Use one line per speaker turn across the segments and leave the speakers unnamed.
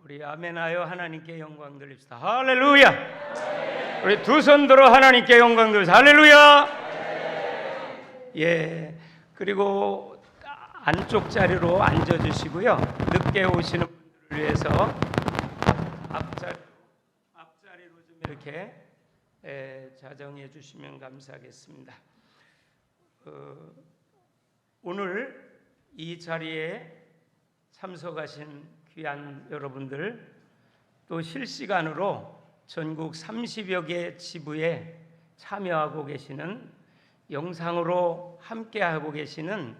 우리 아멘하여 하나님께 영광 돌립시다. 할렐루야. 우리 두 손 들어 하나님께 영광 돌립시다. 할렐루야. 예. 그리고 안쪽 자리로 앉아 주시고요. 늦게 오시는 분들을 위해서 앞자리로 좀 이렇게 자정해 주시면 감사하겠습니다. 오늘 이 자리에 참석하신 귀한 여러분들, 또 실시간으로 전국 30여 개 지부에 참여하고 계시는, 영상으로 함께하고 계시는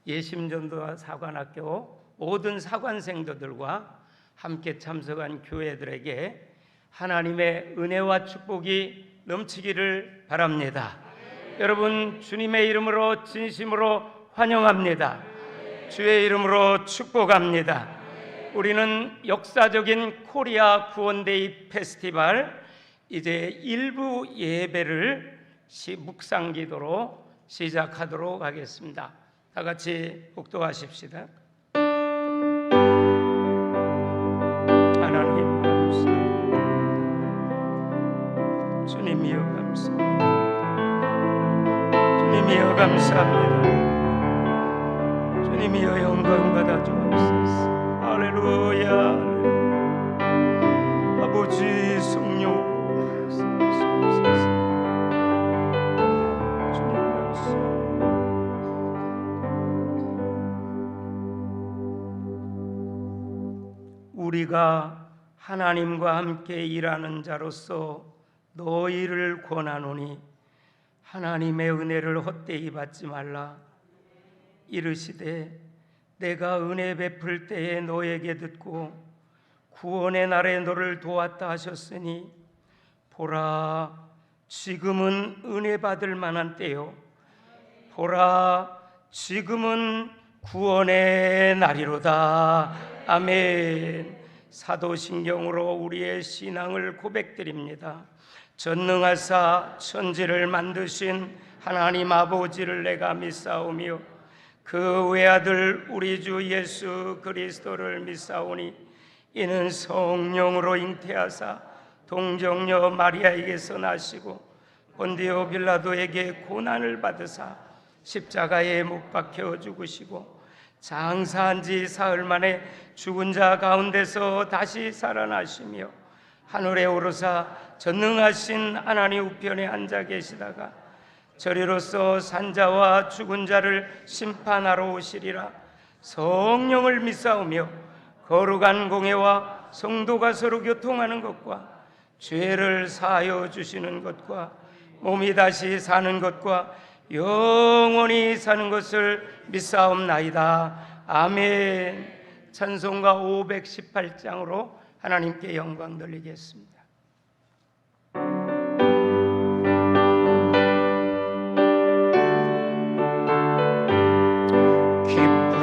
예심전도와 사관학교 모든 사관생도들과 함께 참석한 교회들에게 하나님의 은혜와 축복이 넘치기를 바랍니다. 여러분, 주님의 이름으로 진심으로 환영합니다. 주의 이름으로 축복합니다. 우리는 역사적인 코리아 구원데이 페스티벌 이제 일부 예배를 묵상기도로 시작하도록 하겠습니다. 다 같이 복도하십시다. 하나님 감사합니다. 주님이여 감사합니다. 주님이여 감사합니다. 주님이여 영광 받아 주옵소서. 할렐루야. 아버지 성령 주님 감사합니다. 우리가 하나님과 함께 일하는 자로서 너희를 권하노니 하나님의 은혜를 헛되이 받지 말라. 이르시되 내가 은혜 베풀 때에 너에게 듣고 구원의 날에 너를 도왔다 하셨으니 보라, 지금은 은혜 받을 만한 때요, 보라, 지금은 구원의 날이로다. 아멘. 사도신경으로 우리의 신앙을 고백드립니다. 전능하사 천지를 만드신 하나님 아버지를 내가 믿사오며 그 외아들 우리 주 예수 그리스도를 믿사오니 이는 성령으로 잉태하사 동정녀 마리아에게서 나시고 본디오 빌라도에게 고난을 받으사 십자가에 못 박혀 죽으시고 장사한 지 사흘 만에 죽은 자 가운데서 다시 살아나시며 하늘에 오르사 전능하신 하나님 우편에 앉아 계시다가 저리로서 산자와 죽은 자를 심판하러 오시리라. 성령을 믿사오며 거룩한 공회와 성도가 서로 교통하는 것과 죄를 사하여 주시는 것과 몸이 다시 사는 것과 영원히 사는 것을 믿사옵나이다. 아멘. 찬송가 518장으로 하나님께 영광 돌리겠습니다.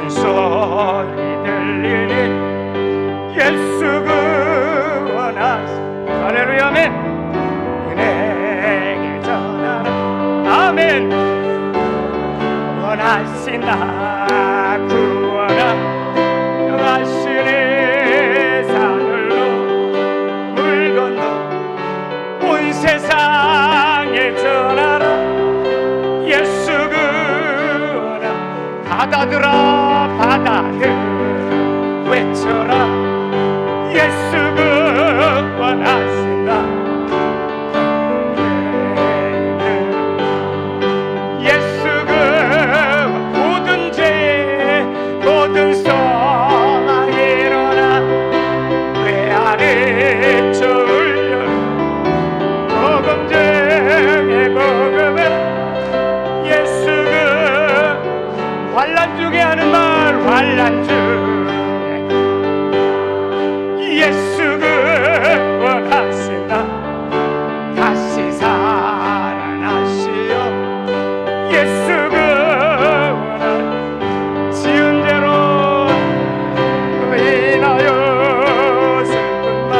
소리 들리니 예수 구원하시. 할렐루야. 아멘. 은혜를 전하라. 아멘. 원하신다 구원하시니 산을로 물 건너 온 세상에 전하라. 예수 구원하. 받아들어 바다들 외쳐라. 예수 구원하신다. 예수 구원 모든 죄 모든 소망 일어나 왜 아래쳐 울려 복음 중에 복음을 예수 구원 환난 중에 하는 말 환난 중에 예수 구원하신다. 다시 살아나시어 예수 구원하. 지은 죄로 인하여 슬픈 마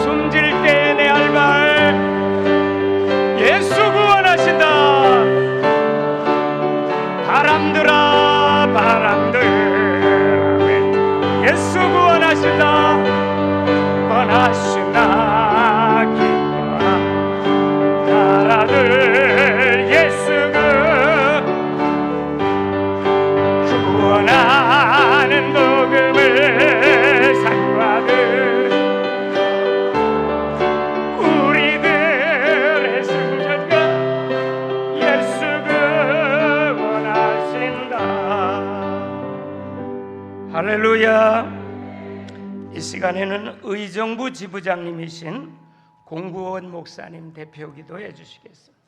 숨질 때 내 할 말 예수 구원하신다. 바람들아 바람 할렐루야. 이 시간에는 의정부 지부장님이신 공구원 목사님 대표 기도해 주시겠습니다.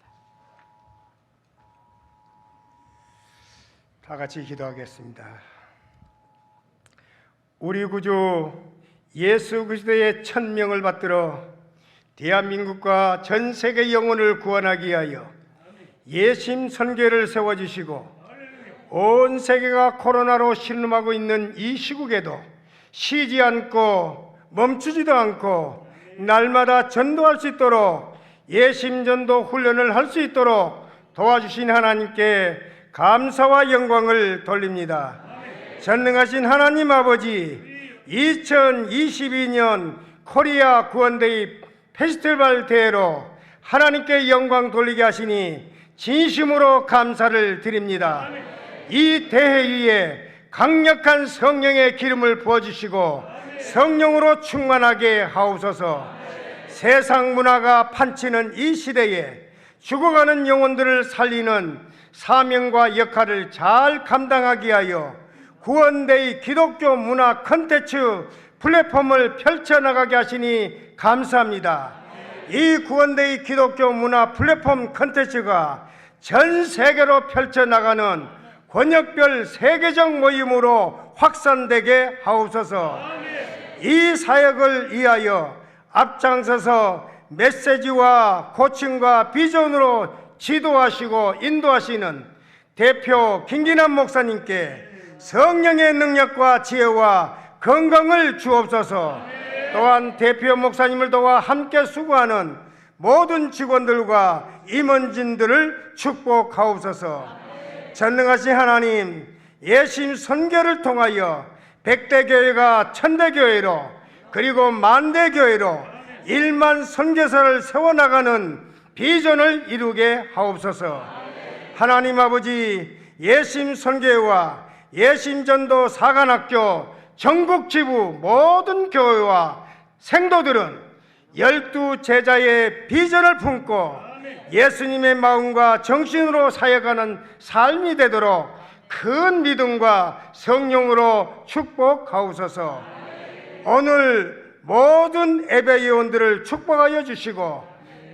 다 같이 기도하겠습니다. 우리 구주 예수 그리스도의 천명을 받들어 대한민국과 전 세계 영혼을 구원하기 위하여 예심 선교를 세워주시고 온 세계가 코로나로 신음하고 있는 이 시국에도 쉬지 않고 멈추지도 않고 날마다 전도할 수 있도록 예심전도 훈련을 할 수 있도록 도와주신 하나님께 감사와 영광을 돌립니다. 전능하신 하나님 아버지, 2022년 코리아 구원데이 페스티벌 대회로 하나님께 영광 돌리게 하시니 진심으로 감사를 드립니다. 이 대회 위에 강력한 성령의 기름을 부어주시고 성령으로 충만하게 하옵소서. 세상 문화가 판치는 이 시대에 죽어가는 영혼들을 살리는 사명과 역할을 잘 감당하기 위하여 구원데이 기독교 문화 콘텐츠 플랫폼을 펼쳐나가게 하시니 감사합니다. 이 구원데이 기독교 문화 플랫폼 콘텐츠가 전 세계로 펼쳐나가는 권역별 세계적 모임으로 확산되게 하옵소서. 이 사역을 위하여 앞장서서 메시지와 고침과 비전으로 지도하시고 인도하시는 대표 김기남 목사님께 성령의 능력과 지혜와 건강을 주옵소서. 또한 대표 목사님을 도와 함께 수고하는 모든 직원들과 임원진들을 축복하옵소서. 전능하신 하나님, 예심 선교를 통하여 백대교회가 천대교회로 그리고 만대교회로 1만 선교사를 세워나가는 비전을 이루게 하옵소서. 하나님 아버지, 예심 선교회와 예심전도 사관학교 전국 지부 모든 교회와 생도들은 12 제자의 비전을 품고 예수님의 마음과 정신으로 사역하는 삶이 되도록 큰 믿음과 성령으로 축복하옵소서. 오늘 모든 예배위원들을 축복하여 주시고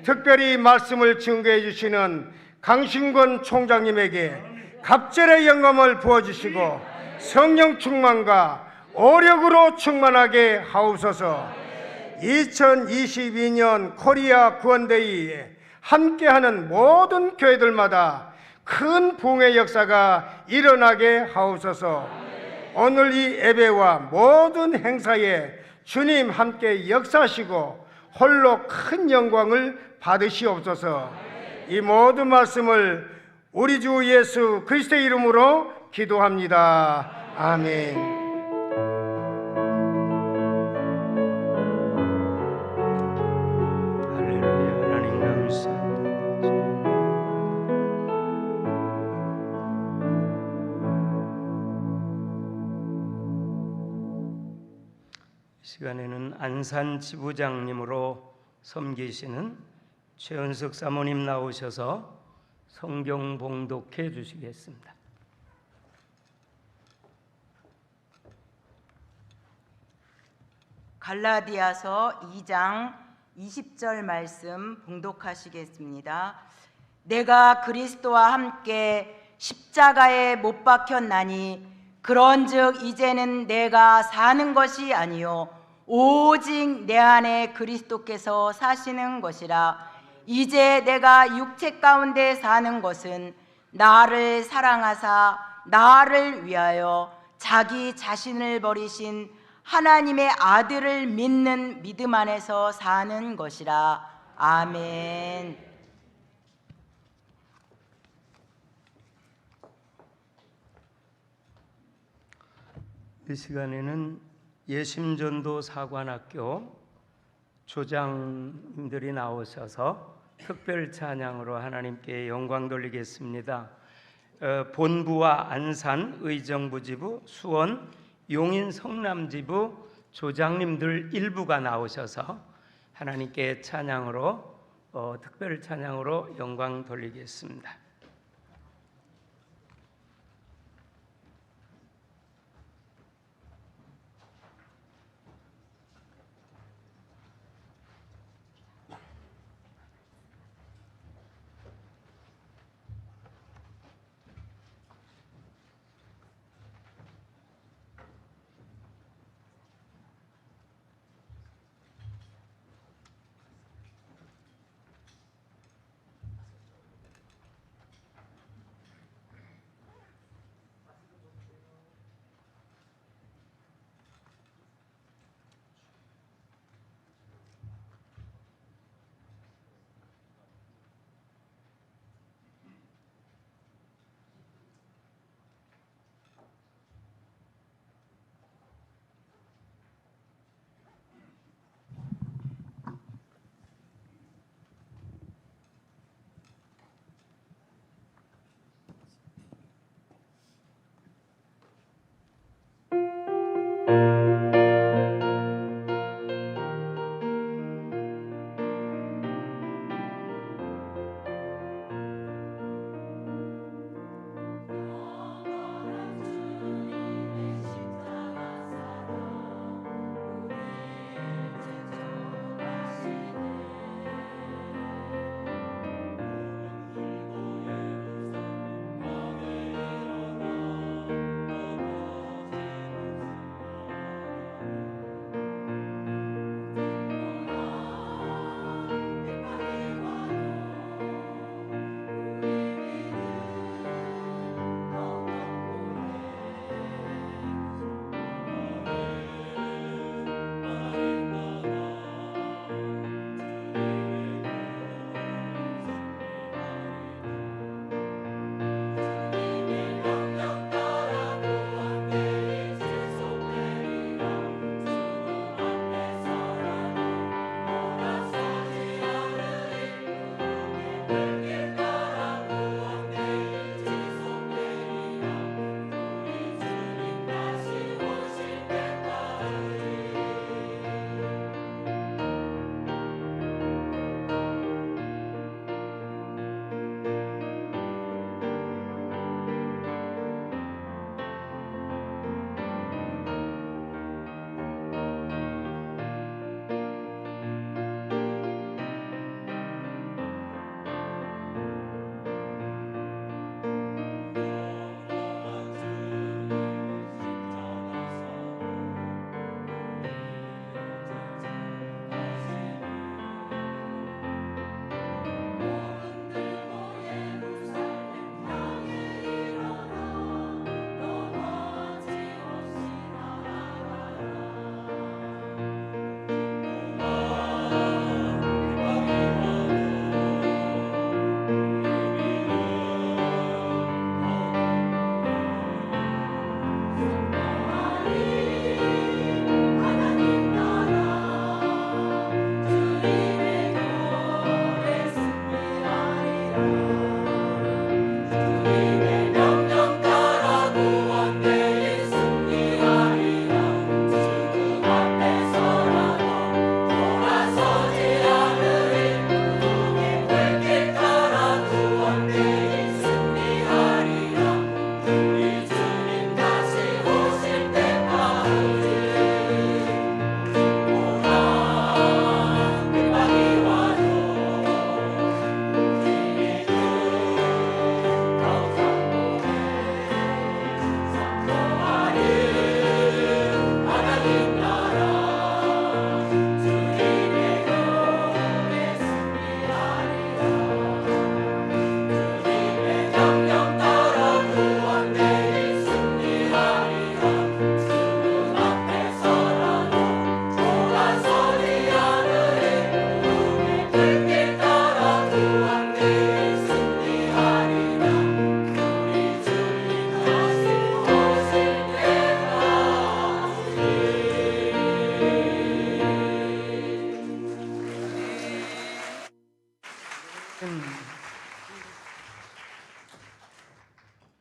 특별히 말씀을 증거해 주시는 강신권 총장님에게 갑절의 영감을 부어주시고 성령 충만과 오력으로 충만하게 하옵소서. 2022년 코리아 구원데이에 함께하는 모든 교회들마다 큰 부흥의 역사가 일어나게 하옵소서. 오늘 이 예배와 모든 행사에 주님 함께 역사하시고 홀로 큰 영광을 받으시옵소서. 이 모든 말씀을 우리 주 예수 그리스도의 이름으로 기도합니다. 아멘.
시간에는 안산 지부장님으로 섬기시는 최은석 사모님 나오셔서 성경 봉독해 주시겠습니다.
갈라디아서 2장 20절 말씀 봉독하시겠습니다. 내가 그리스도와 함께 십자가에 못 박혔나니 그런즉 이제는 내가 사는 것이 아니요 오직 내 안에 그리스도께서 사시는 것이라. 이제 내가 육체 가운데 사는 것은 나를 사랑하사 나를 위하여 자기 자신을 버리신 하나님의 아들을 믿는 믿음 안에서 사는 것이라. 아멘.
이 시간에는 예심전도 사관학교 조장님들이 나오셔서 특별 찬양으로 하나님께 영광 돌리겠습니다. 본부와 안산 의정부지부, 수원 용인 성남지부 조장님들 일부가 나오셔서 하나님께 찬양으로 특별 찬양으로 영광 돌리겠습니다.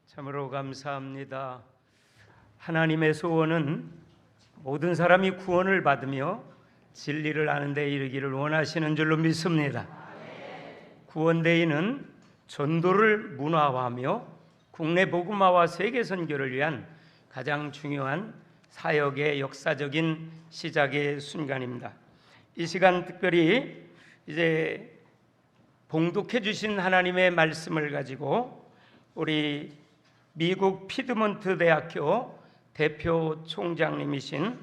참으로 감사합니다. 하나님의 소원은 모든 사람이 구원을 받으며 진리를 아는 데 이르기를 원하시는 줄로 믿습니다. 구원대회는 전도를 문화화하며 국내 복음화와 세계 선교를 위한 가장 중요한 사역의 역사적인 시작의 순간입니다. 이 시간 특별히 이제 봉독해 주신 하나님의 말씀을 가지고 우리 미국 피드먼트 대학교 대표 총장님이신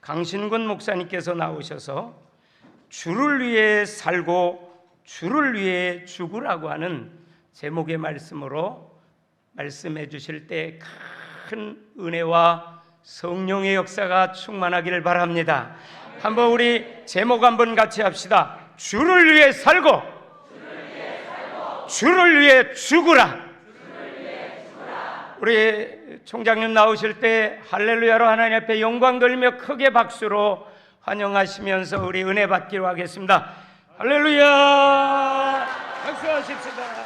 강신군 목사님께서 나오셔서 주를 위해 살고 주를 위해 죽으라고 하는 제목의 말씀으로 말씀해 주실 때 큰 은혜와 성령의 역사가 충만하기를 바랍니다. 한번 우리 제목 한번 같이 합시다. 주를 위해 살고 주를 위해 죽으라. 우리 총장님 나오실 때 할렐루야로 하나님 앞에 영광 돌리며 크게 박수로 환영하시면서 우리 은혜 받기로 하겠습니다. 할렐루야. 박수하십시다.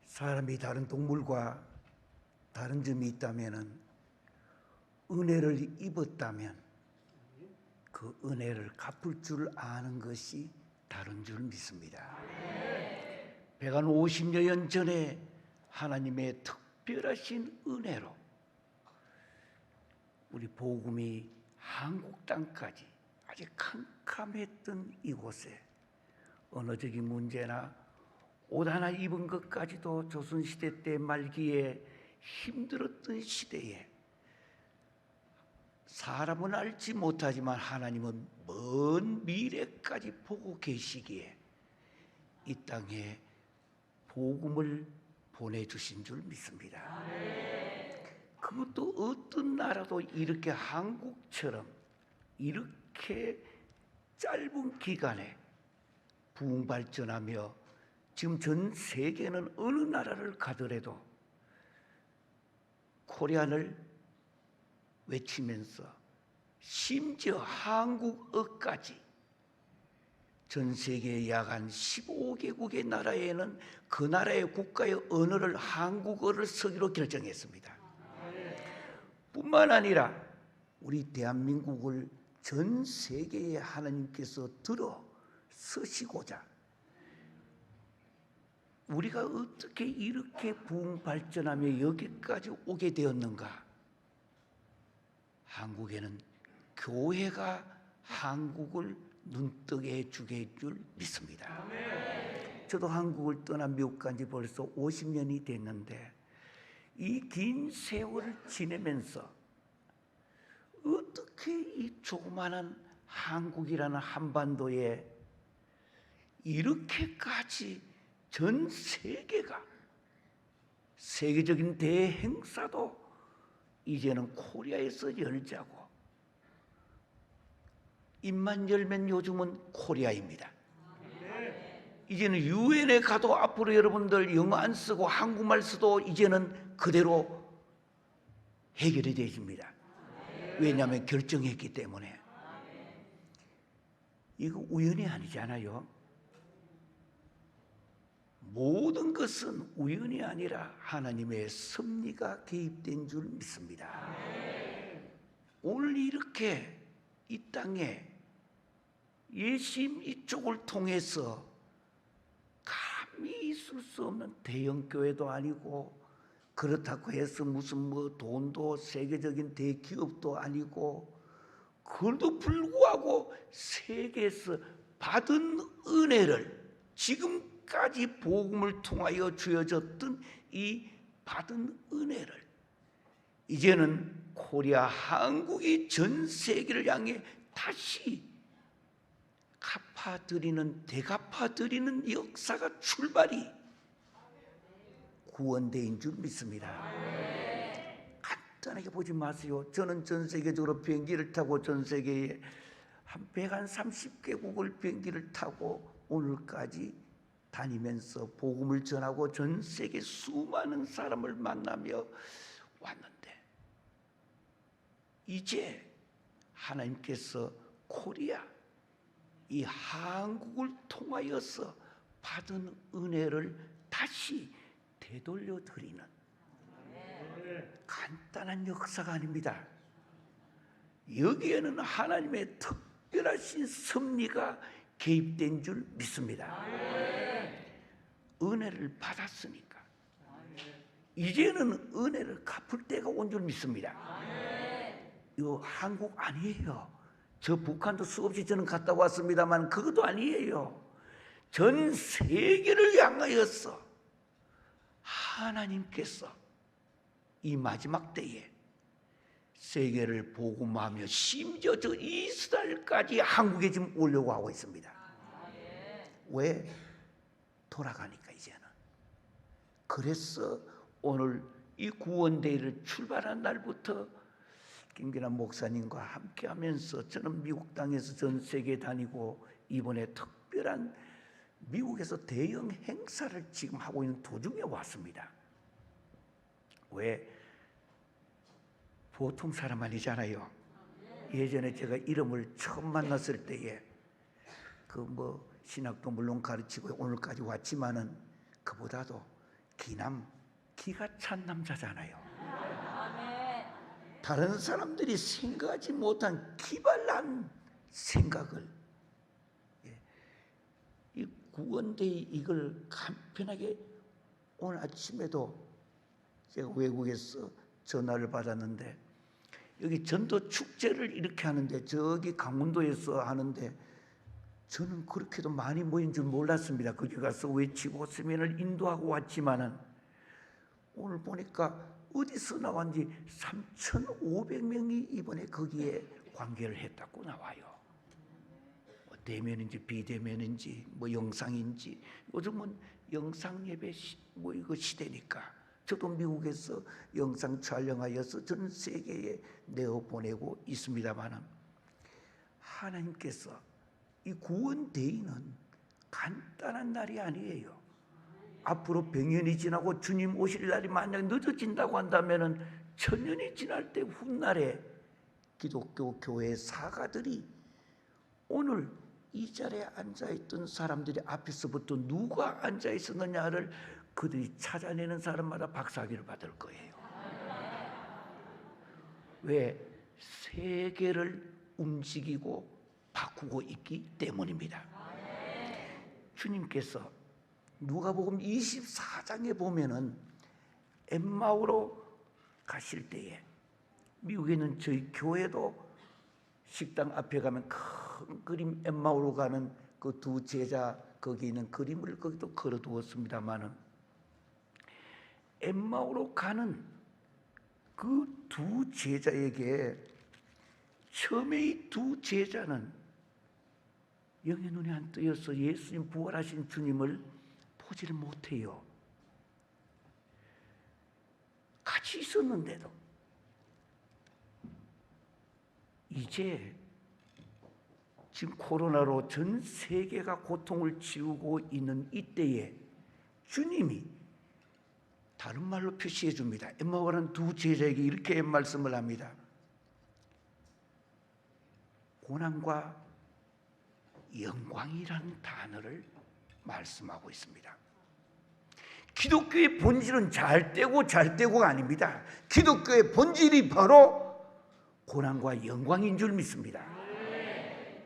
사람이 다른 동물과 다른 점이 있다면 은혜를 입었다면 그 은혜를 갚을 줄 아는 것이 다른 줄 믿습니다. 배간 50여 년 전에 하나님의 특별하신 은혜로 우리 복음이 한국 땅까지 아주 캄캄했던 이곳에 언어적인 문제나 옷 하나 입은 것까지도 조선시대 때 말기에 힘들었던 시대에 사람은 알지 못하지만 하나님은 먼 미래까지 보고 계시기에 이 땅에 복음을 보내주신 줄 믿습니다. 그것도 어떤 나라도 이렇게 한국처럼 이렇게 짧은 기간에 부흥 발전하며 지금 전 세계는 어느 나라를 가더라도 코리안을 외치면서 심지어 한국어까지 전 세계 약 한 15개국의 나라에는 그 나라의 국가의 언어를 한국어를 쓰기로 결정했습니다. 뿐만 아니라 우리 대한민국을 전 세계에 하나님께서 들어 서시고자 우리가 어떻게 이렇게 부흥 발전하며 여기까지 오게 되었는가? 한국에는 교회가 한국을 눈뜨게 해주게 줄 믿습니다. 저도 한국을 떠나 미국 간 지 벌써 50년이 됐는데 이 긴 세월을 지내면서 어떻게 이 조그마한 한국이라는 한반도에 이렇게까지 전 세계가 세계적인 대행사도 이제는 코리아에서 열자고 입만 열면 요즘은 코리아입니다. 이제는 유엔에 가도 앞으로 여러분들 영어 안 쓰고 한국말 써도 이제는 그대로 해결이 되십니다. 왜냐하면 결정했기 때문에. 이거 우연이 아니잖아요. 모든 것은 우연이 아니라 하나님의 섭리가 개입된 줄 믿습니다. 오늘 이렇게 이 땅에 예심 이쪽을 통해서 감히 있을 수 없는 대형교회도 아니고 그렇다고 해서 무슨 뭐 돈도 세계적인 대기업도 아니고 그래도 불구하고 세계에서 받은 은혜를 지금까지 복음을 통하여 주어졌던 이 받은 은혜를 이제는 코리아 한국이 전 세계를 향해 다시 갚아드리는 대갚아드리는 역사가 출발이 구원대인 줄 믿습니다. 간단하게 보지 마세요. 저는 전 세계적으로 비행기를 타고 전 세계에 한 130개국을 비행기를 타고 오늘까지 다니면서 복음을 전하고 전 세계 수많은 사람을 만나며 왔는데 이제 하나님께서 코리아, 이 한국을 통하여서 받은 은혜를 다시 되돌려 드리는 간단한 역사가 아닙니다. 여기에는 하나님의 특별하신 섭리가 개입된 줄 믿습니다. 은혜를 받았으니까 이제는 은혜를 갚을 때가 온 줄 믿습니다. 이거 한국 아니에요. 저 북한도 수없이 저는 갔다 왔습니다만 그것도 아니에요. 전 세계를 향하여서 하나님께서 이 마지막 때에 세계를 복음하며 심지어 저 이스라엘까지 한국에 지금 오려고 하고 있습니다. 왜? 돌아가니까 이제는. 그래서 오늘 이 구원대회를 출발한 날부터 김기남 목사님과 함께하면서 저는 미국 땅에서 전 세계 다니고 이번에 특별한 미국에서 대형 행사를 지금 하고 있는 도중에 왔습니다. 왜? 보통 사람 아니잖아요. 예전에 제가 이름을 처음 만났을 때에 그 신학도 물론 가르치고 오늘까지 왔지만은 그보다도 기가 찬 남자잖아요. 다른 사람들이 생각하지 못한 기발한 생각을, 이 구원대회 이걸 간편하게 오늘 아침에도 제가 외국에서 전화를 받았는데 여기 전도 축제를 이렇게 하는데 저기 강원도에서 하는데 저는 그렇게도 많이 모인 줄 몰랐습니다. 거기 가서 외치고 세면을 인도하고 왔지만은 오늘 보니까 어디서 나왔는지 3,500명이 이번에 거기에 관계를 했다고 나와요. 대면인지 비대면인지 영상인지 요즘은 영상 예배 이거 시대니까 저도 미국에서 영상 촬영하여서 전 세계에 내어 보내고 있습니다만 하나님께서 이 구원 대회는 간단한 날이 아니에요. 앞으로 100년이 지나고 주님 오실 날이 만약 늦어진다고 한다면 1000년이 지날 때 훗날에 기독교 교회 사가들이 오늘 이 자리에 앉아있던 사람들이 앞에서부터 누가 앉아있었느냐를 그들이 찾아내는 사람마다 박사학위를 받을 거예요. 왜? 세계를 움직이고 바꾸고 있기 때문입니다. 주님께서 누가복음 24장에 보면은 엠마오로 가실 때에 미국에 있는 저희 교회도 식당 앞에 가면 큰 그림 엠마오로 가는 그 두 제자 거기 있는 그림을 거기도 걸어두었습니다만은 엠마오로 가는 그 두 제자에게 처음에 이 두 제자는 영의 눈이 안 뜨여서 예수님 부활하신 주님을 보지를 못해요. 같이 있었는데도 이제 지금 코로나로 전 세계가 고통을 치우고 있는 이때에 주님이 다른 말로 표시해 줍니다. 엠마오라는 두 제자에게 이렇게 말씀을 합니다. 고난과 영광이라는 단어를 말씀하고 있습니다. 기독교의 본질은 잘되고가 아닙니다. 기독교의 본질이 바로 고난과 영광인 줄 믿습니다.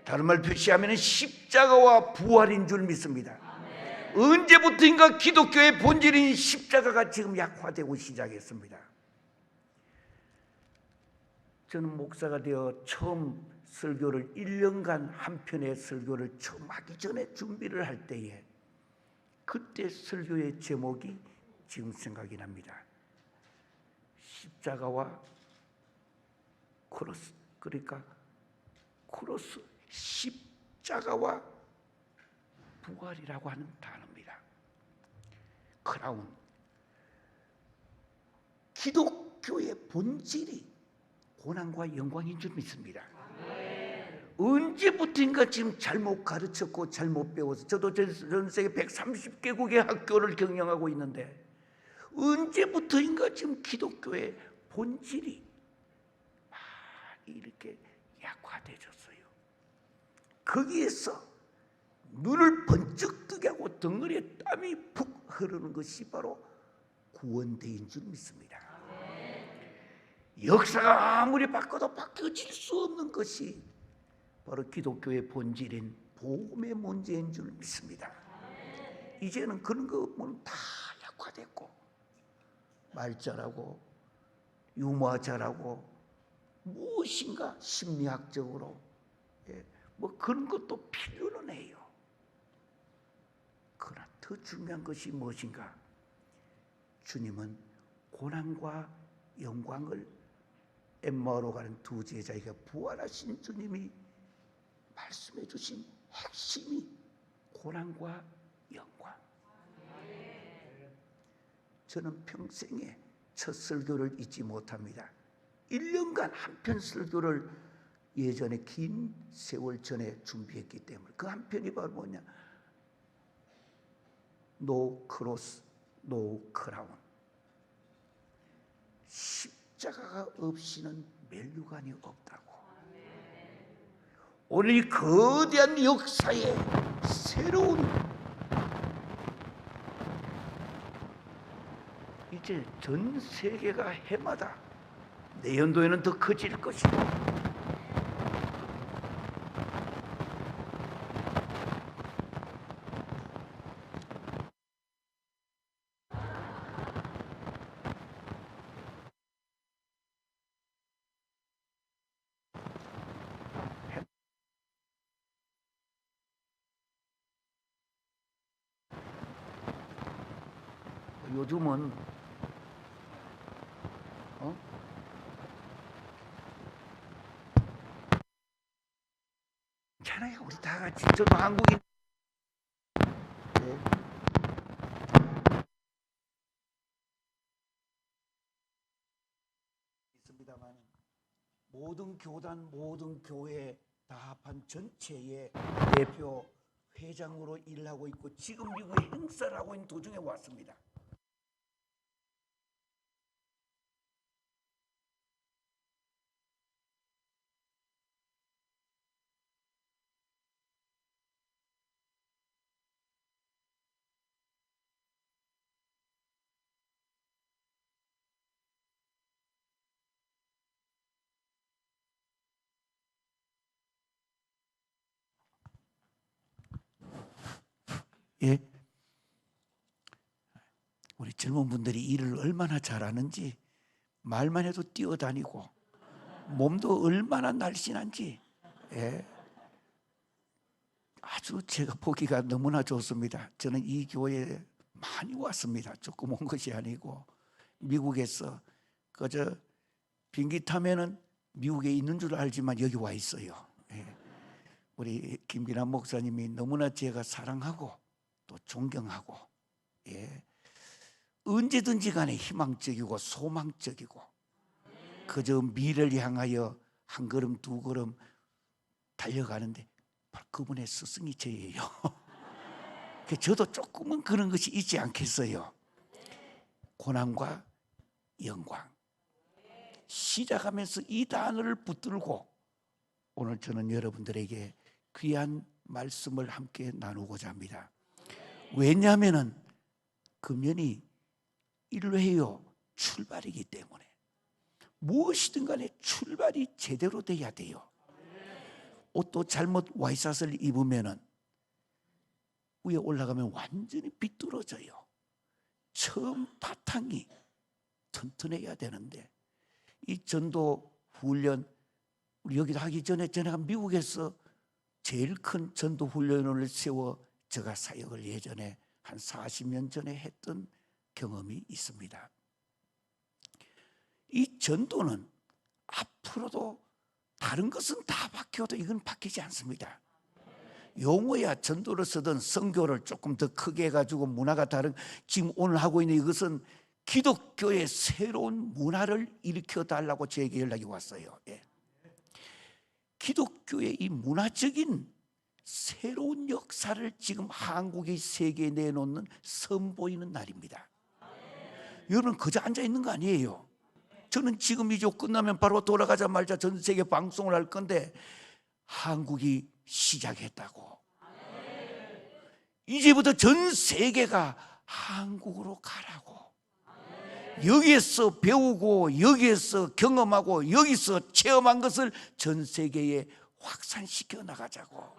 다른 말 표시하면 십자가와 부활인 줄 믿습니다. 언제부터인가 기독교의 본질인 십자가가 지금 약화되고 시작했습니다. 저는 목사가 되어 처음 설교를 1년간 한 편의 설교를 처음 하기 전에 준비를 할 때에 그때 설교의 제목이 지금 생각이 납니다. 십자가와 크로스, 그러니까 크로스, 십자가와 부활이라고 하는 단어입니다. 크라운. 기독교의 본질이 고난과 영광인 줄 믿습니다. 언제부터인가 지금 잘못 가르쳤고 잘못 배워서 저도 전 세계 130개국의 학교를 경영하고 있는데 언제부터인가 지금 기독교의 본질이 이렇게 약화되졌어요. 거기에서 눈을 번쩍 뜨게 하고 덩어리에 땀이 푹 흐르는 것이 바로 구원대인 줄 믿습니다. 역사가 아무리 바꿔도 바뀌어질 수 없는 것이 바로 기독교의 본질인 복음의 문제인 줄 믿습니다. 이제는 그런 거는 다 약화됐고 말 잘하고 유머 잘하고 무엇인가 심리학적으로 뭐 그런 것도 필요는 해요. 그러나 더 중요한 것이 무엇인가? 주님은 고난과 영광을 엠마오로 가는 두 제자에게 부활하신 주님이 말씀해 주신 핵심이 고난과 영광. 저는 평생에 첫 설교를 잊지 못합니다. 1년간 한 편 설교를 예전에 긴 세월 전에 준비했기 때문에 그 한 편이 바로 뭐냐? No cross, no crown. 십자가가 없이는 면류관이 없다고. 오늘 이 거대한 역사의 새로운 이제 전 세계가 해마다 내년도에는 더 커질 것이다. 요즘은 괜찮아요. 우리 다 같이 저도 한국인 있습니다만 모든 교단 모든 교회 다 합한 전체의 대표 회장으로 일하고 있고 지금 미국에 행사를 하고 있는 도중에 왔습니다. 예, 우리 젊은 분들이 일을 얼마나 잘하는지 말만 해도 뛰어다니고 몸도 얼마나 날씬한지 아주 제가 보기가 너무나 좋습니다. 저는 이 교회에 많이 왔습니다. 조금 온 것이 아니고 미국에서 그저 비행기 타면은 미국에 있는 줄 알지만 여기 와 있어요. 우리 김기남 목사님이 너무나 제가 사랑하고 또 존경하고 언제든지 간에 희망적이고 소망적이고 그저 미래를 향하여 한 걸음 두 걸음 달려가는데 바로 그분의 스승이 저예요. 저도 조금은 그런 것이 있지 않겠어요. 고난과 영광 시작하면서 이 단어를 붙들고 오늘 저는 여러분들에게 귀한 말씀을 함께 나누고자 합니다. 왜냐하면 금년이 일회요 출발이기 때문에 무엇이든 간에 출발이 제대로 돼야 돼요. 옷도 잘못 와이셔츠를 입으면 위에 올라가면 완전히 비뚤어져요. 처음 바탕이 튼튼해야 되는데 이 전도 훈련 우리 여기도 하기 전에 제가 미국에서 제일 큰 전도 훈련을 세워 제가 사역을 예전에 한 40년 전에 했던 경험이 있습니다. 이 전도는 앞으로도 다른 것은 다 바뀌어도 이건 바뀌지 않습니다. 용어야 전도를 쓰든 선교를 조금 더 크게 해가지고 문화가 다른 지금 오늘 하고 있는 이것은 기독교의 새로운 문화를 일으켜 달라고 저에게 연락이 왔어요. 기독교의 이 문화적인 새로운 역사를 지금 한국이 세계에 내놓는 선보이는 날입니다. 여러분 그저 앉아 있는 거 아니에요. 저는 지금 이제 끝나면 바로 돌아가자마자 전 세계 방송을 할 건데 한국이 시작했다고. 이제부터 전 세계가 한국으로 가라고. 여기에서 배우고 여기에서 경험하고 여기서 체험한 것을 전 세계에 확산시켜 나가자고.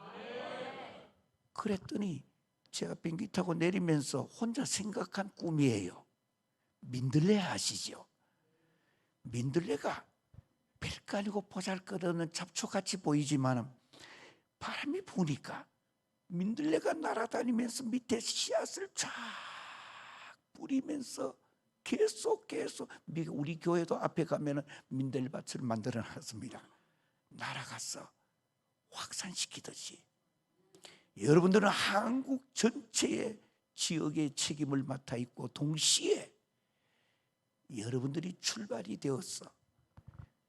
그랬더니 제가 비행기 타고 내리면서 혼자 생각한 꿈이에요. 민들레 아시죠? 민들레가 별거 아니고 보잘것없는 잡초같이 보이지만 바람이 부니까 민들레가 날아다니면서 밑에 씨앗을 쫙 뿌리면서 계속 우리 교회도 앞에 가면은 민들밭을 만들어 놨습니다. 날아가서 확산시키듯이 여러분들은 한국 전체의 지역의 책임을 맡아 있고 동시에 여러분들이 출발이 되었어.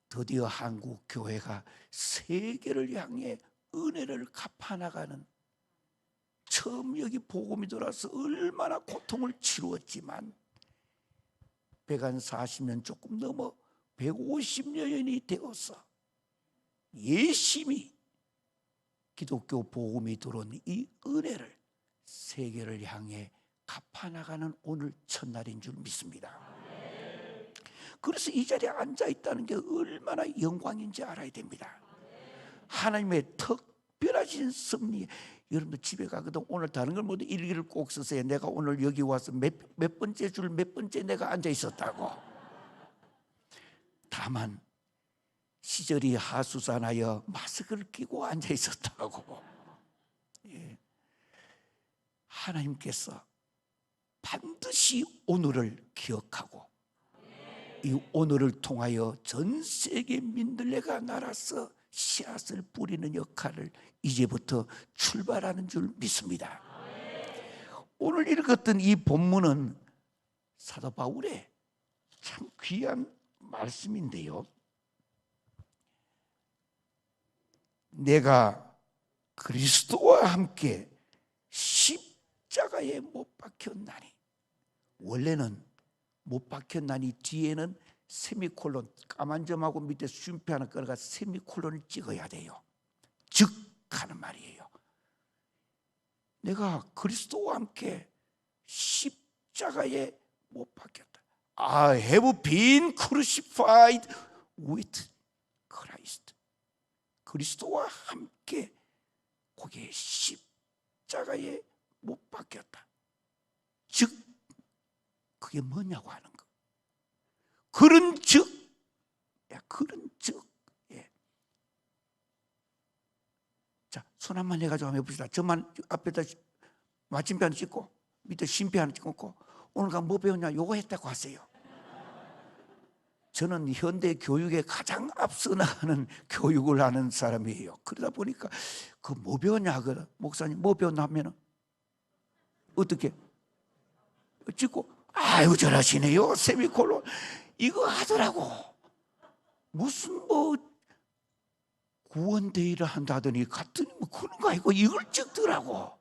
드디어 한국 교회가 세계를 향해 은혜를 갚아나가는, 처음 여기 복음이 들어와서 얼마나 고통을 치루었지만 140년 조금 넘어 150년이 되어서 열심히 기독교 복음이 들어온 이 은혜를 세계를 향해 갚아나가는 오늘 첫날인 줄 믿습니다. 그래서 이 자리에 앉아있다는 게 얼마나 영광인지 알아야 됩니다. 하나님의 특별하신 섭리. 여러분들 집에 가거든 오늘 다른 걸 모두 일기를 꼭 쓰세요. 내가 오늘 여기 와서 몇 번째 줄 몇 번째 내가 앉아 있었다고. 다만 시절이 하수산하여 마스크를 끼고 앉아 있었다고. 예. 하나님께서 반드시 오늘을 기억하고 이 오늘을 통하여 전 세계 민들레가 날아서 씨앗을 뿌리는 역할을 이제부터 출발하는 줄 믿습니다. 오늘 읽었던 이 본문은 사도 바울의 참 귀한 말씀인데요. 내가 그리스도와 함께 십자가에 못 박혔나니. 원래는 못 박혔나니 뒤에는 세미콜론, 까만 점하고 밑에 쉼표 하나 끌어가 세미콜론을 찍어야 돼요. 즉 하는 말이에요. 내가 그리스도와 함께 십자가에 못 박혔다. I have been crucified with Christ. 그리스도와 함께 거기에 십자가에 못 박혔다. 즉 그게 뭐냐고 하는 거. 그런즉, 예. 자, 손 한번 해가지고 한번 해봅시다. 저만 앞에다 마침표 하나 찍고 밑에 쉼표 하나 찍고 오늘 뭐 배웠냐? 요거 했다고 하세요. 저는 현대 교육에 가장 앞서 나가는 교육을 하는 사람이에요. 그러다 보니까 그 뭐 배웠냐? 그 목사님 뭐 배웠나 하면은 어떻게 찍고 아유 잘하시네요. 세미콜론 이거 하더라고. 무슨 뭐 구원대회를 한다더니 같은 뭐 그런 거 아니고 이걸 찍더라고.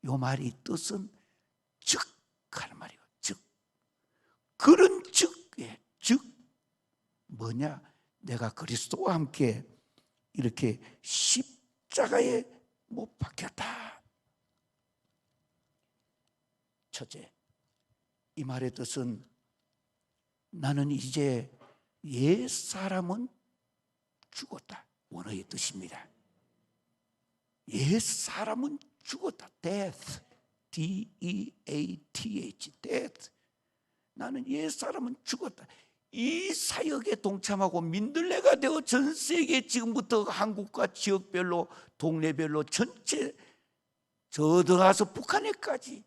요 말이 뜻은 즉 하는 말이에요. 즉 그런 즉 뭐냐? 내가 그리스도와 함께 이렇게 십자가에 못 박혔다. 첫째, 이 말의 뜻은 나는 이제 옛 사람은 죽었다. 원어의 뜻입니다. 옛 사람은 죽었다. Death, D-E-A-T-H, death. 나는 옛 사람은 죽었다. 이 사역에 동참하고 민들레가 되어 전 세계 지금부터 한국과 지역별로 동네별로 전체 저 들어가서 북한에까지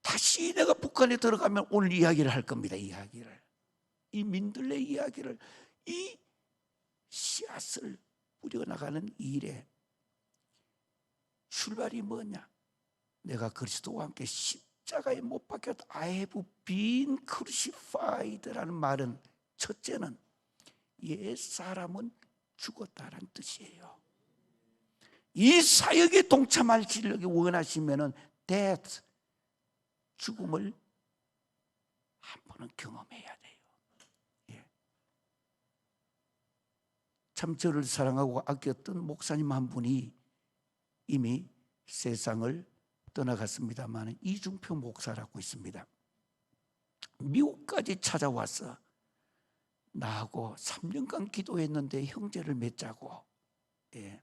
다시 내가 북한에 들어가면 오늘 이야기를 할 겁니다. 이야기를. 이 민들레 이야기를, 이 씨앗을 뿌려나가는 일에 출발이 뭐냐? 내가 그리스도와 함께 십자가에 못 박혔다. I have been crucified라는 말은 첫째는 옛 사람은 죽었다라는 뜻이에요. 이 사역에 동참하시려고 원하시면은 death, 죽음을 한 번은 경험해야 돼요. 예. 참 저를 사랑하고 아꼈던 목사님 한 분이 이미 세상을 떠나갔습니다만 이중표 목사라고 있습니다. 미국까지 찾아와서 나하고 3년간 기도했는데 형제를 맺자고. 예.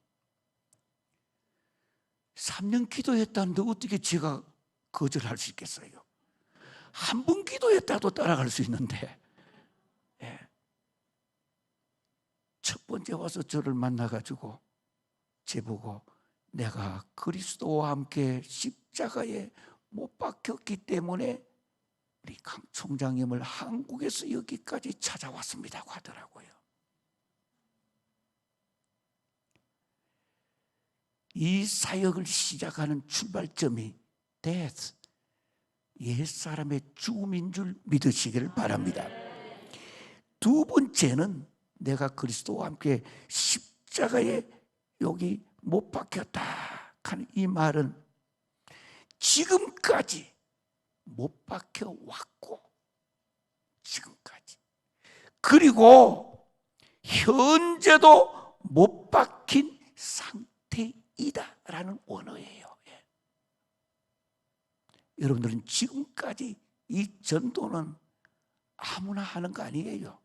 3년 기도했다는데 어떻게 제가 거절할 수 있겠어요? 한 번 기도했다도 따라갈 수 있는데. 예. 첫 번째 와서 저를 만나가지고 제보고 내가 그리스도와 함께 십자가에 못 박혔기 때문에 우리 강 총장님을 한국에서 여기까지 찾아왔습니다고 하더라고요. 이 사역을 시작하는 출발점이 death, 옛사람의 죽음인 줄 믿으시기를 바랍니다. 두 번째는 내가 그리스도와 함께 십자가에 여기 못 박혔다 하는 이 말은 지금까지 못 박혀 왔고, 지금까지, 그리고 현재도 못 박힌 상태이다라는 언어예요. 예. 여러분들은 지금까지 이 전도는 아무나 하는 거 아니에요.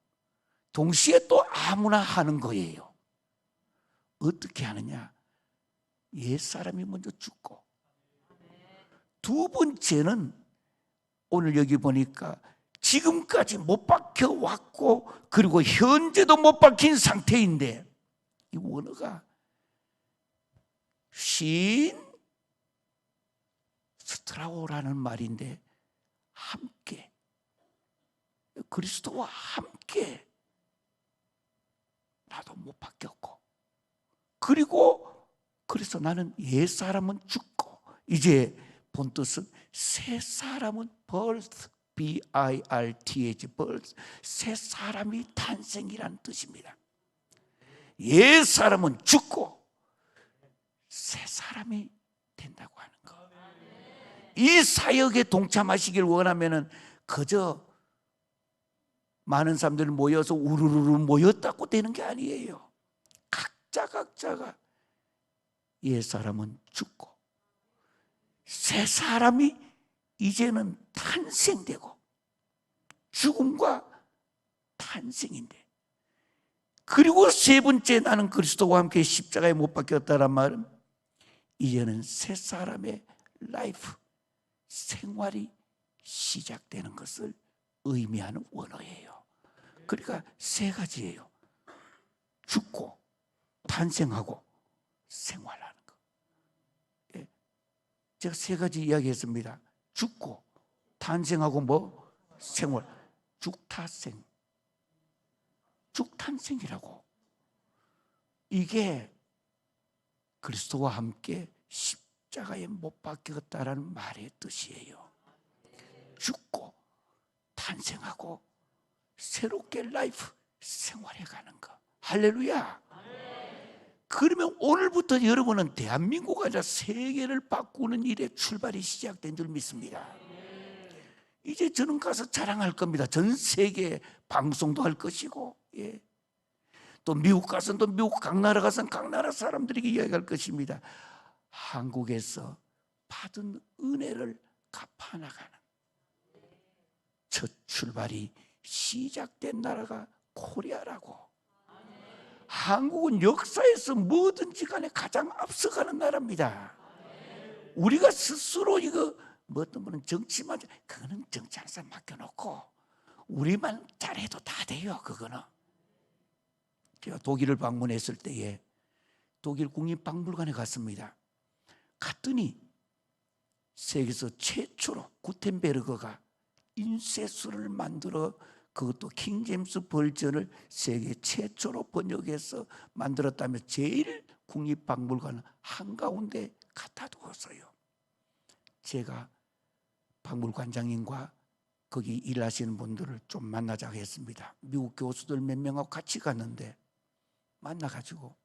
동시에 또 아무나 하는 거예요. 어떻게 하느냐? 옛사람이 먼저 죽고, 두 번째는 오늘 여기 보니까 지금까지 못 박혀 왔고 그리고 현재도 못 박힌 상태인데, 이 원어가 신 스트라오라는 말인데 함께, 그리스도와 함께 나도 못 박혔고, 그리고 그래서 나는 옛사람은 죽고 이제 본 뜻은 새 사람은 birth, B-I-R-T-H, birth, 새 사람이 탄생이라는 뜻입니다. 옛 사람은 죽고 새 사람이 된다고 하는 거. 이 사역에 동참하시길 원하면은 그저 많은 사람들이 모여서 우르르르 모였다고 되는 게 아니에요. 각자가 옛 사람은 죽고 새 사람이 이제는 탄생되고, 죽음과 탄생인데, 그리고 세 번째 나는 그리스도와 함께 십자가에 못 박혔다란 말은 이제는 새 사람의 라이프, 생활이 시작되는 것을 의미하는 원어예요. 그러니까 세 가지예요. 죽고 탄생하고 생활하는 거. 예. 제가 세 가지 이야기했습니다. 죽고 탄생하고 뭐? 생활. 죽타생. 죽탄생이라고. 이게 그리스도와 함께 십자가에 못 박혔다라는 말의 뜻이에요. 죽고 탄생하고 새롭게 라이프, 생활해 가는 거. 할렐루야. 그러면 오늘부터 여러분은 대한민국 아니라 세계를 바꾸는 일에 출발이 시작된 줄 믿습니다. 이제 저는 가서 자랑할 겁니다. 전 세계 방송도 할 것이고, 예. 또 미국 가서는 또 미국 각 나라 가서는 각 나라 사람들에게 이야기할 것입니다. 한국에서 받은 은혜를 갚아나가는 첫 출발이 시작된 나라가 코리아라고. 한국은 역사에서 뭐든지 간에 가장 앞서가는 나라입니다. 우리가 스스로 이거 뭐 어떤 분은 정치만, 그거는 정치하는 사람 맡겨놓고 우리만 잘해도 다 돼요. 그거는. 제가 독일을 방문했을 때에 독일 국립박물관에 갔습니다. 갔더니 세계에서 최초로 구텐베르그가 인쇄술을 만들어, 그것도 킹제임스 버전을 세계 최초로 번역해서 만들었다며 제일 국립박물관 한가운데 갖다 두었어요. 제가 박물관장님과 거기 일하시는 분들을 좀 만나자고 했습니다. 미국 교수들 몇 명하고 같이 갔는데 만나가지고,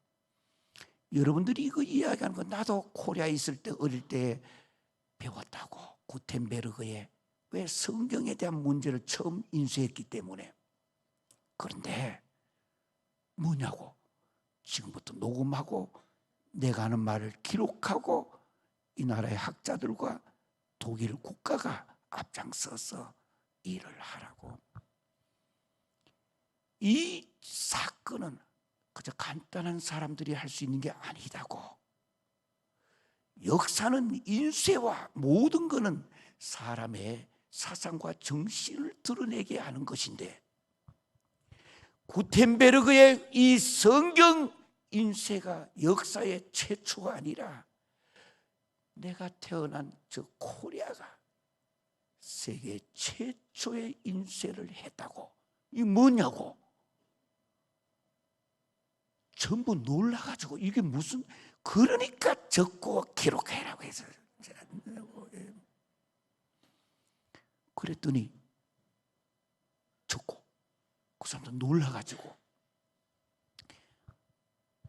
여러분들이 이거 이야기하는 거 나도 코리아에 있을 때 어릴 때 배웠다고. 구텐베르그의 왜 성경에 대한 문제를 처음 인수했기 때문에. 그런데 뭐냐고, 지금부터 녹음하고 내가 하는 말을 기록하고 이 나라의 학자들과 독일 국가가 앞장서서 일을 하라고. 이 사건은 그저 간단한 사람들이 할 수 있는 게 아니다고. 역사는 인쇄와 모든 것은 사람의 사상과 정신을 드러내게 하는 것인데, 구텐베르그의 이 성경 인쇄가 역사의 최초가 아니라 내가 태어난 저 코리아가 세계 최초의 인쇄를 했다고. 이 뭐냐고. 전부 놀라가지고 이게 무슨, 그러니까 적고 기록해라고 해서. 그랬더니 적고 그 사람도 놀라가지고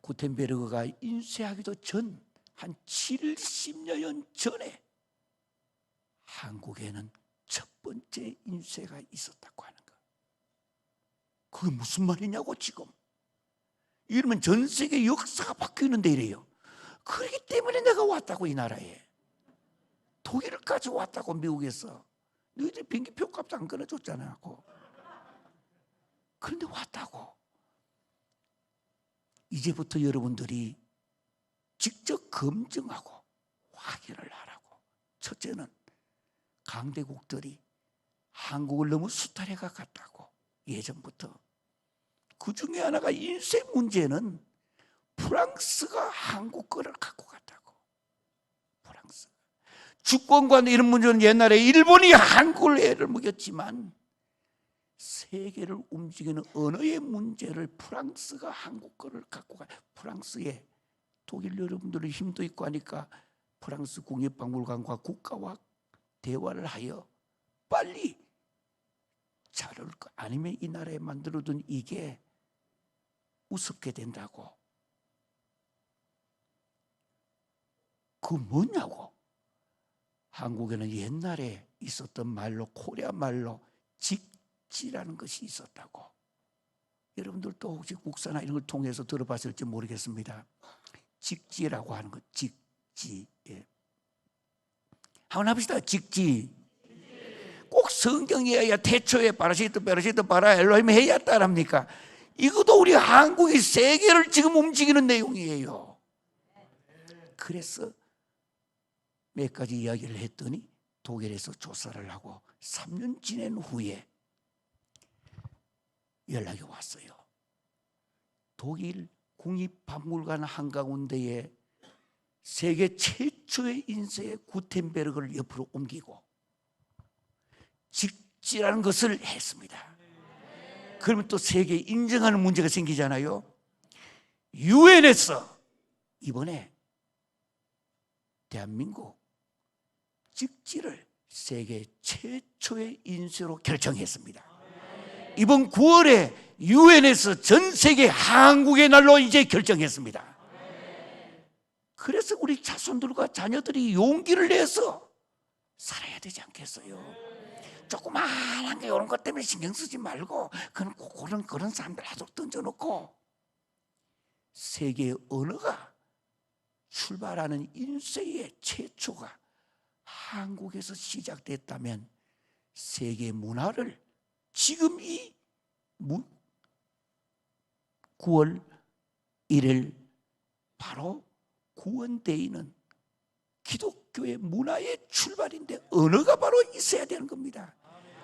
구텐베르그가 인쇄하기도 전 한 70여 년 전에 한국에는 첫 번째 인쇄가 있었다고 하는 거예요. 그게 무슨 말이냐고. 지금 이러면 전 세계 역사가 바뀌는데 이래요. 그렇기 때문에 내가 왔다고. 이 나라에 독일까지 왔다고. 미국에서 너희들 비행기표 값도 안 끊어줬잖아. 그런데 왔다고. 이제부터 여러분들이 직접 검증하고 확인을 하라고. 첫째는 강대국들이 한국을 너무 수탈해가 갔다고. 예전부터. 그 중에 하나가 인쇄 문제는 프랑스가 한국 거를 갖고 갔다고. 프랑스. 주권과 이런 문제는 옛날에 일본이 한국을 애를 먹였지만 세계를 움직이는 언어의 문제를 프랑스가 한국 거를 갖고 가. 프랑스에 독일 여러분들의 힘도 있고 하니까 프랑스 국립박물관과 국가와 대화를 하여 빨리 자료를, 아니면 이 나라에 만들어둔 이게 우습게 된다고. 그 뭐냐고. 한국에는 옛날에 있었던 말로, 코리아 말로 직지라는 것이 있었다고. 여러분들도 혹시 국사나 이런 걸 통해서 들어봤을지 모르겠습니다. 직지라고 하는 것. 직지. 예. 한번 해봅시다. 직지. 꼭 성경이어야 태초에 바라시트 바라 엘로힘 해야 따랍니까? 이것도 우리 한국이 세계를 지금 움직이는 내용이에요. 그래서 몇 가지 이야기를 했더니 독일에서 조사를 하고 3년 지낸 후에 연락이 왔어요. 독일 국립박물관 한가운데에 세계 최초의 인쇄의 구텐베르그를 옆으로 옮기고 직지라는 것을 했습니다. 그러면 또 세계에 인정하는 문제가 생기잖아요. 유엔에서 이번에 대한민국 직지를 세계 최초의 인쇄로 결정했습니다. 이번 9월에 유엔에서 전 세계 한국의 날로 이제 결정했습니다. 그래서 우리 자손들과 자녀들이 용기를 내서 살아야 되지 않겠어요? 조그마한 게 이런 것 때문에 신경 쓰지 말고 그런 사람들 하도 던져놓고 세계의 언어가 출발하는 인쇄의 최초가 한국에서 시작됐다면 세계 문화를 지금 이 9월 1일 바로 구원데이는 기독교의 문화의 출발인데 언어가 바로 있어야 되는 겁니다.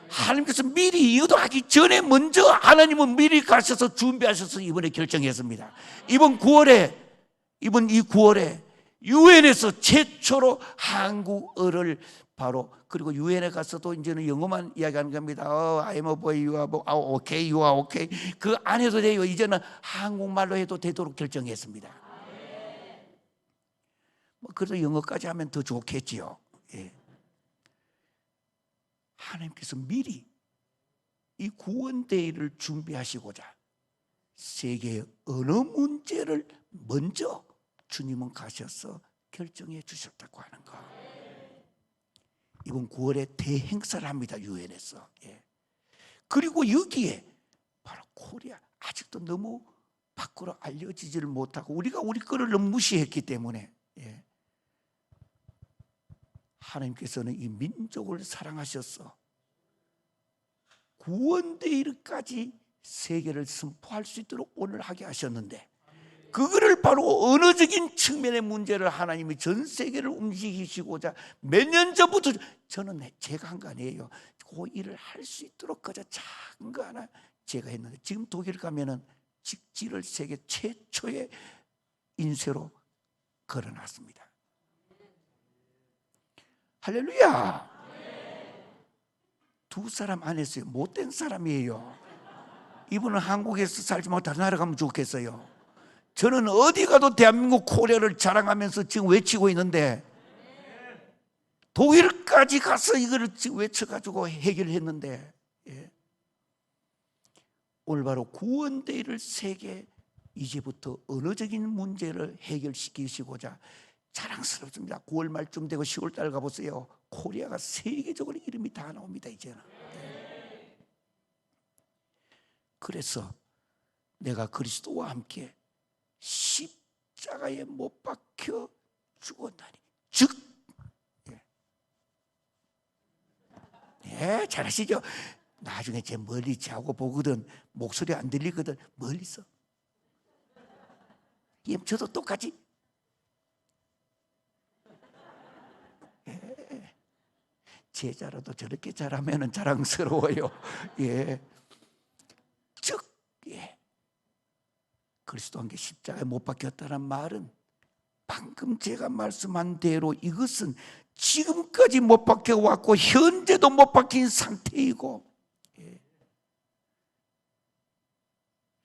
하나님께서 미리 의도하기 전에 먼저 하나님은 미리 가셔서 준비하셔서 이번에 결정했습니다. 이번 이 9월에 유엔에서 최초로 한국어를 바로, 그리고 유엔에 가서도 이제는 영어만 이야기하는 겁니다. I'm a boy, you are boy, okay, you are okay. 그 안 해도 돼요. 이제는 한국말로 해도 되도록 결정했습니다. 그래도 영어까지 하면 더 좋겠지요. 예. 하나님께서 미리 이 구원데이를 준비하시고자 세계의 언어 문제를 먼저 주님은 가셔서 결정해 주셨다고 하는 거. 이번 9월에 대행사를 합니다. 유엔에서. 예. 그리고 여기에 바로 코리아 아직도 너무 밖으로 알려지지를 못하고 우리가 우리 거를 너무 무시했기 때문에 예. 하나님께서는 이 민족을 사랑하셔서 구원데이까지 세계를 선포할 수 있도록 오늘 하게 하셨는데 그거를 바로 언어적인 측면의 문제를 하나님이 전 세계를 움직이시고자 몇 년 전부터 저는 제가 한 거 아니에요. 그 일을 할 수 있도록 그저 작은 거 하나 제가 했는데 지금 독일 가면은 직지를 세계 최초의 인쇄로 걸어놨습니다. 할렐루야. 두 사람 안 했어요. 못된 사람이에요. 이분은 한국에서 살지 말고 다른 나라 가면 좋겠어요. 저는 어디 가도 대한민국 코리아를 자랑하면서 지금 외치고 있는데 독일까지 가서 이거를 외쳐가지고 해결했는데 예. 오늘 바로 구원데이를 세계 이제부터 언어적인 문제를 해결시키시고자 자랑스럽습니다. 9월 말쯤 되고 10월 달 가보세요. 코리아가 세계적으로 이름이 다 나옵니다. 이제는. 예. 그래서 내가 그리스도와 함께 십자가에 못 박혀 죽었다니 즉 예, 잘하시죠? 나중에 제 멀리 자고 보거든 목소리 안 들리거든 멀리서 예, 저도 똑같이 예, 제자라도 저렇게 잘하면 자랑스러워요. 예, 즉 예. 그리스도와 함께 십자가에 못 박혔다는 말은 방금 제가 말씀한 대로 이것은 지금까지 못 박혀왔고 현재도 못 박힌 상태이고 예.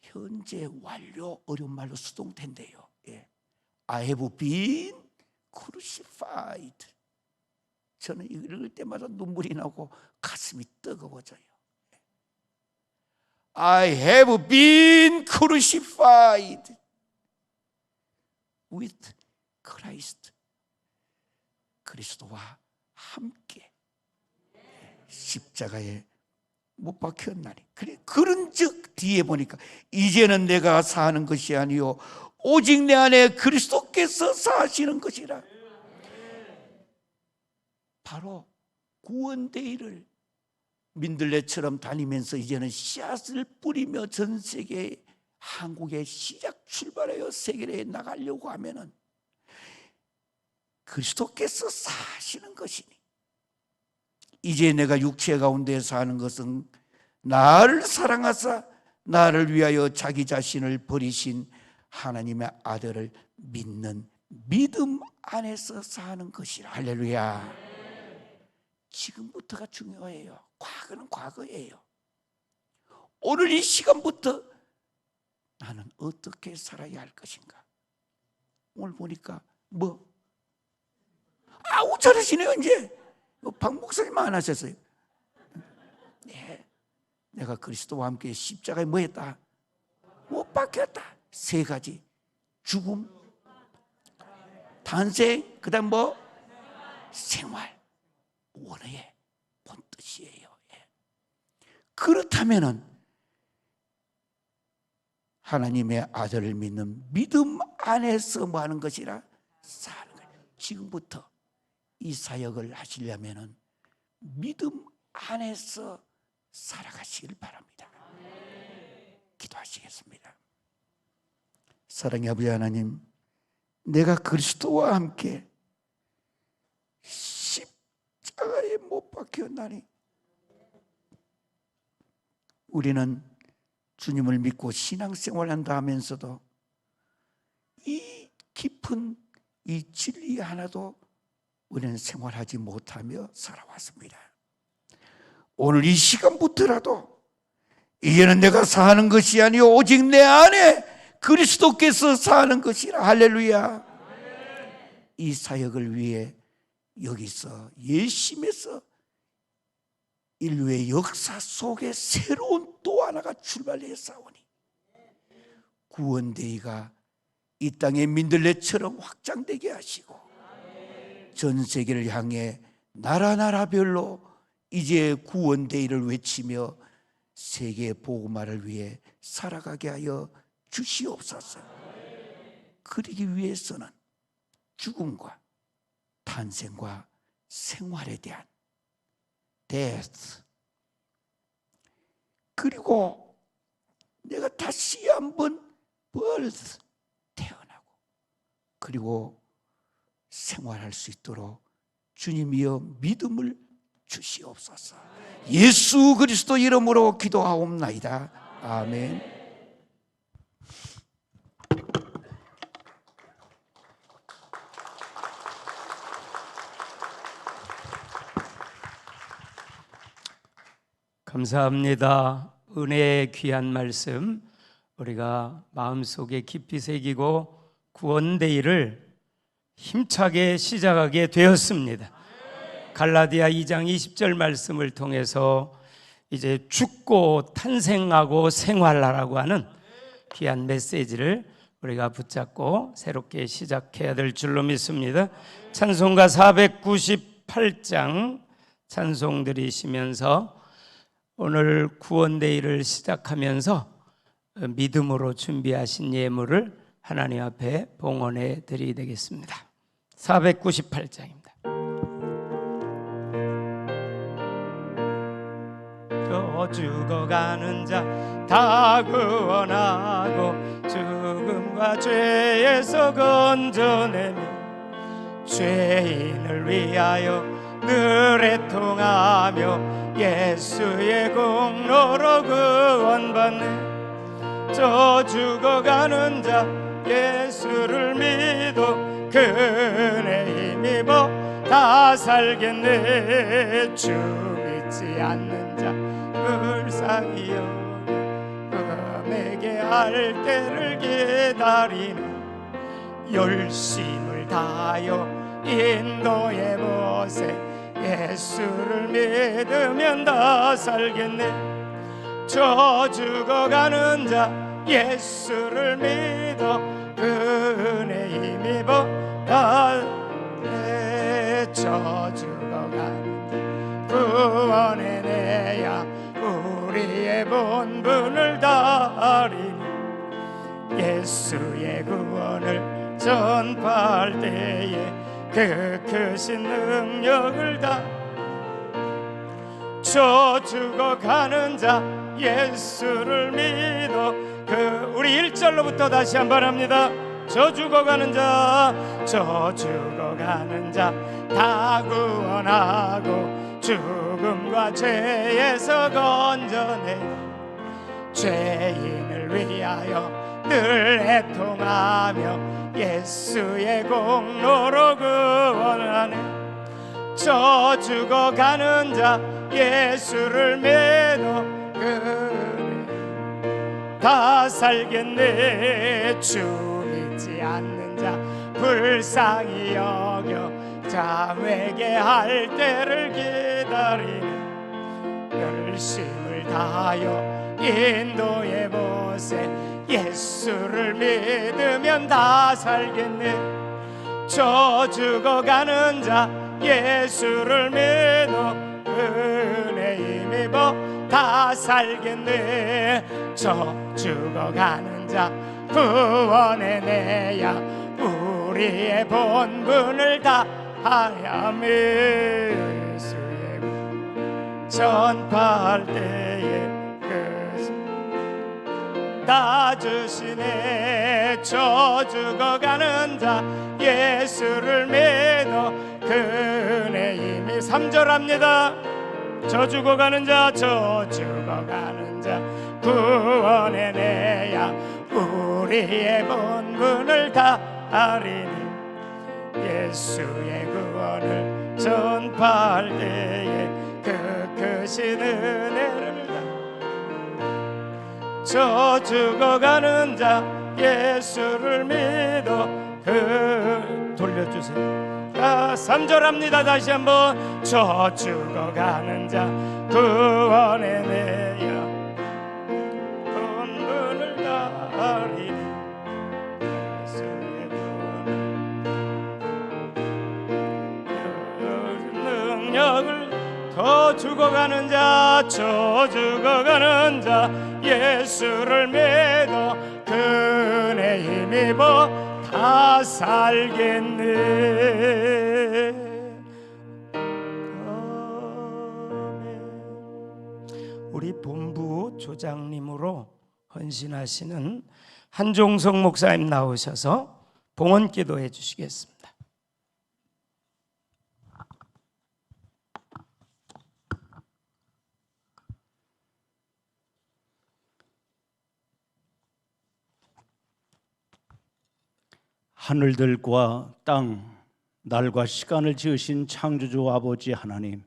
현재 완료 어려운 말로 수동태인데요. 예. I have been crucified. 저는 읽을 때마다 눈물이 나고 가슴이 뜨거워져요. I have been crucified with Christ. 그리스도와 함께 십자가에 못 박혔나니. 그런즉 뒤에 보니까 이제는 내가 사는 것이 아니요 오직 내 안에 그리스도께서 사시는 것이라. 바로 구원데이를 민들레처럼 다니면서 이제는 씨앗을 뿌리며 전 세계 한국에 시작 출발하여 세계에 나가려고 하면은 그리스도께서 사시는 것이니 이제 내가 육체 가운데 사는 것은 나를 사랑하사 나를 위하여 자기 자신을 버리신 하나님의 아들을 믿는 믿음 안에서 사는 것이라. 할렐루야. 지금부터가 중요해요. 과거는 과거예요. 오늘 이 시간부터 나는 어떻게 살아야 할 것인가. 오늘 보니까 아우 잘하시네요. 이제 박 목사님 안 하셨어요. 네, 내가 그리스도와 함께 십자가에 뭐 했다? 못 박혔다. 세 가지. 죽음, 탄생, 그 다음 생활. 원어의 본 뜻이에요. 예. 그렇다면은 하나님의 아들을 믿는 믿음 안에서 뭐 하는 것이라? 사는 거예요. 지금부터 이 사역을 하시려면은 믿음 안에서 살아가시길 바랍니다. 기도하시겠습니다. 사랑의 아버지 하나님, 내가 그리스도와 함께 십자가에 못 박혔나니 우리는 주님을 믿고 신앙생활한다 하면서도 이 깊은 이 진리 하나도 우리는 생활하지 못하며 살아왔습니다. 오늘 이 시간부터라도 이제는 내가 사는 것이 아니요 오직 내 안에 그리스도께서 사는 것이라. 할렐루야. 이 사역을 위해 여기서 예심해서 인류의 역사 속에 새로운 또 하나가 출발해 싸우니 구원데이가 이 땅의 민들레처럼 확장되게 하시고 전 세계를 향해 나라별로 이제 구원데이를 외치며 세계 복음화를 위해 살아가게 하여 주시옵소서. 그러기 위해서는 죽음과 탄생과 생활에 대한 death, 그리고 내가 다시 한번 birth, 태어나고 그리고 생활할 수 있도록 주님이여 믿음을 주시옵소서. 예수 그리스도 이름으로 기도하옵나이다. 아멘.
감사합니다. 은혜의 귀한 말씀 우리가 마음속에 깊이 새기고 구원데이를 힘차게 시작하게 되었습니다. 갈라디아 2장 20절 말씀을 통해서 이제 죽고 탄생하고 생활하라고 하는 귀한 메시지를 우리가 붙잡고 새롭게 시작해야 될 줄로 믿습니다. 찬송가 498장 찬송 드리시면서 오늘 구원데이를 시작하면서 믿음으로 준비하신 예물을 하나님 앞에 봉헌해 드리게 되겠습니다. 498장입니다. 저 죽어가는 자 다 구원하고 죽음과 죄에서 건져내며 죄인을 위하여 늘 애통하며 예수의 공로로 구원받네. 저 죽어가는 자 예수를 믿어 그 은혜 힘입어 다 살겠네. 주 믿지 않는 자 불쌍히 여겨 금에게 할 때를 기다리는 열심을 다하여 인도해 보세. 예수를 믿으면 다 살겠네. 저 죽어가는 자 예수를 믿어 그 은혜 힘입어 다 내. 저 죽어가는 자 구원의 내야 우리의 본분을 다하리니 예수의 구원을 전파할 때에 그 크신 능력을 다. 저 죽어가는 자 예수를 믿어 그 우리 1절로부터 다시 한번 합니다. 저 죽어가는 자 다 구원하고 죽음과 죄에서 건져내 죄인을 위하여 늘 애통하며 예수의 공로로 구원하네. 저 죽어가는 자 예수를 믿어 그 다 살겠네. 주 믿지 않는 자 불쌍히 여겨 자에게 할 때를 기다리는 열심을 다하여 인도해 보세. 예수를 믿으면 다 살겠네. 저 죽어가는 자 예수를 믿어 은혜 힘입어 다 살겠네. 저 죽어가는 자 구원의 내야 우리의 본분을 다하야며 예수의 전파할 때에 다 주시네. 저 죽어가는 자 예수를 믿어 그 은혜 힘이 3절 합니다. 저 죽어가는 자 구원의 내야 우리의 본분을 다하리니 예수의 구원을 전파할 때에 그 크신 은혜를 저 죽어가는 자 예수를 믿어 그 돌려주세요. 3절 합니다. 다시 한번 저 죽어가는 자 구원의 내야 본분을 다하리니 예수의 구원을 저 죽어가는 자, 저 죽어가는 자, 예수를 믿어 그 은혜 힘입어 다 살겠네. 우리 본부 조장님으로 헌신하시는 한종석 목사님 나오셔서 봉헌 기도해 주시겠습니다.
하늘들과 땅, 날과 시간을 지으신 창조주 아버지 하나님,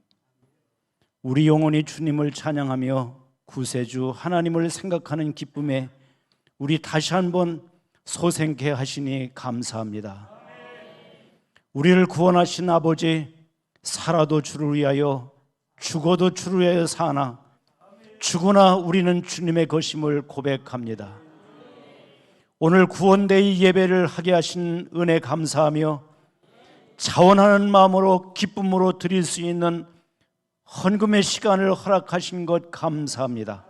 우리 영혼이 주님을 찬양하며 구세주 하나님을 생각하는 기쁨에 우리 다시 한번 소생케 하시니 감사합니다. 우리를 구원하신 아버지, 살아도 주를 위하여 죽어도 주를 위하여 사나 죽으나 우리는 주님의 것임을 고백합니다. 오늘 구원데이 예배를 하게 하신 은혜 감사하며 자원하는 마음으로 기쁨으로 드릴 수 있는 헌금의 시간을 허락하신 것 감사합니다.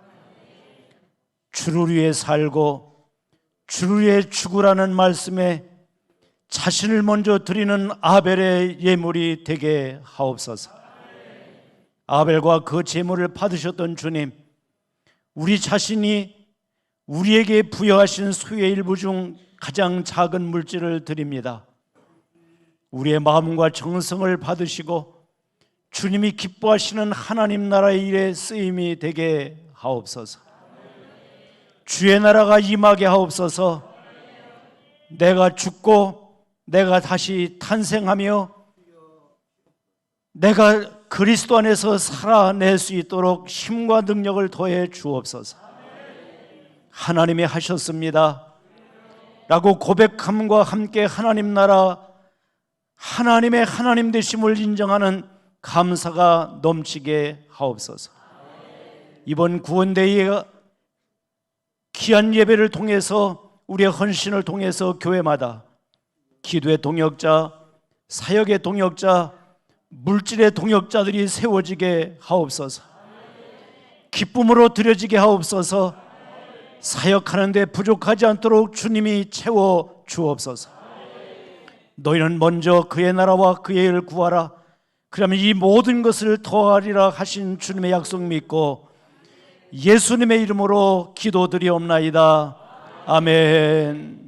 주를 위해 살고 주를 위해 죽으라는 말씀에 자신을 먼저 드리는 아벨의 예물이 되게 하옵소서. 아벨과 그 제물을 받으셨던 주님, 우리 자신이 우리에게 부여하신 수의 일부 중 가장 작은 물질을 드립니다. 우리의 마음과 정성을 받으시고 주님이 기뻐하시는 하나님 나라의 일에 쓰임이 되게 하옵소서. 주의 나라가 임하게 하옵소서. 내가 죽고 내가 다시 탄생하며 내가 그리스도 안에서 살아낼 수 있도록 힘과 능력을 더해 주옵소서. 하나님이 하셨습니다 라고 고백함과 함께 하나님 나라, 하나님의 하나님 되심을 인정하는 감사가 넘치게 하옵소서. 이번 구원데이에 귀한 예배를 통해서 우리의 헌신을 통해서 교회마다 기도의 동역자, 사역의 동역자, 물질의 동역자들이 세워지게 하옵소서. 기쁨으로 드려지게 하옵소서. 사역하는 데 부족하지 않도록 주님이 채워 주옵소서. 너희는 먼저 그의 나라와 그의 일을 구하라. 그러면 이 모든 것을 더하리라 하신 주님의 약속 믿고 예수님의 이름으로 기도드리옵나이다. 아멘.